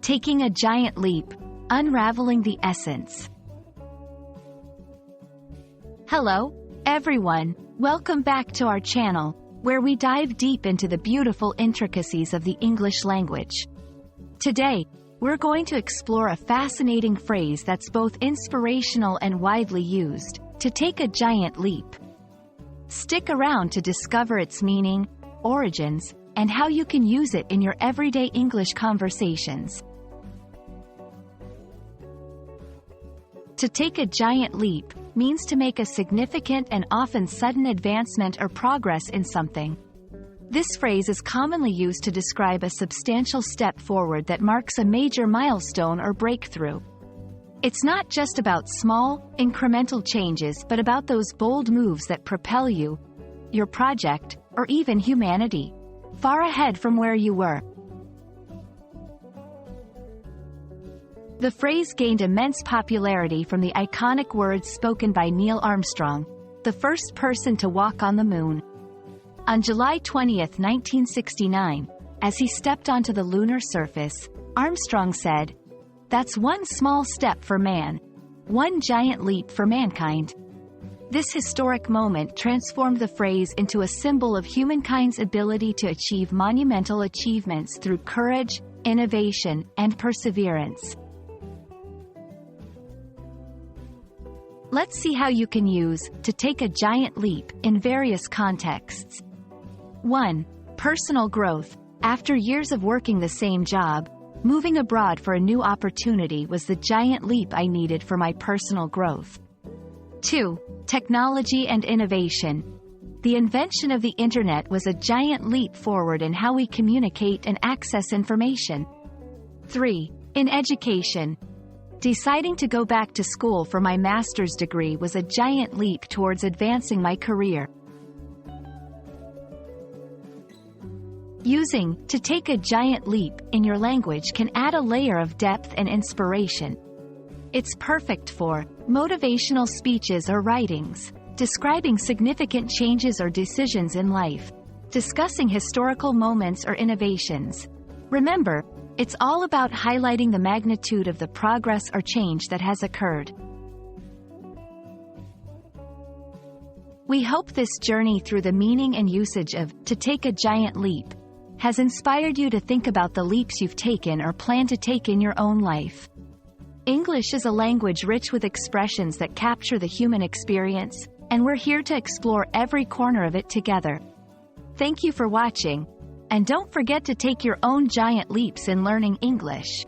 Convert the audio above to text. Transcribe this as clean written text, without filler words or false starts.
Taking a giant leap. Unraveling the essence. Hello, everyone. Welcome back to our channel, where we dive deep into the beautiful intricacies of the English language. Today, we're going to explore a fascinating phrase that's both inspirational and widely used: to take a giant leap. Stick around to discover its meaning, origins, and how you can use it in your everyday English conversations. To take a giant leap means to make a significant and often sudden advancement or progress in something. This phrase is commonly used to describe a substantial step forward that marks a major milestone or breakthrough. It's not just about small, incremental changes, but about those bold moves that propel you, your project, or even humanity far ahead from where you were. The phrase gained immense popularity from the iconic words spoken by Neil Armstrong, the first person to walk on the moon. On July 20, 1969, as he stepped onto the lunar surface, Armstrong said, "That's one small step for man, one giant leap for mankind." This historic moment transformed the phrase into a symbol of humankind's ability to achieve monumental achievements through courage, innovation, and perseverance. Let's see how you can use "to take a giant leap" in various contexts. 1. Personal growth. After years of working the same job, moving abroad for a new opportunity was the giant leap I needed for my personal growth. 2. Technology and innovation. The invention of the internet was a giant leap forward in how we communicate and access information. 3. In education. Deciding to go back to school for my master's degree was a giant leap towards advancing my career. Using "to take a giant leap" in your language can add a layer of depth and inspiration. It's perfect for motivational speeches or writings, describing significant changes or decisions in life, discussing historical moments or innovations. Remember, it's all about highlighting the magnitude of the progress or change that has occurred. We hope this journey through the meaning and usage of "to take a giant leap" has inspired you to think about the leaps you've taken or plan to take in your own life. English is a language rich with expressions that capture the human experience, and we're here to explore every corner of it together. Thank you for watching, and don't forget to take your own giant leaps in learning English.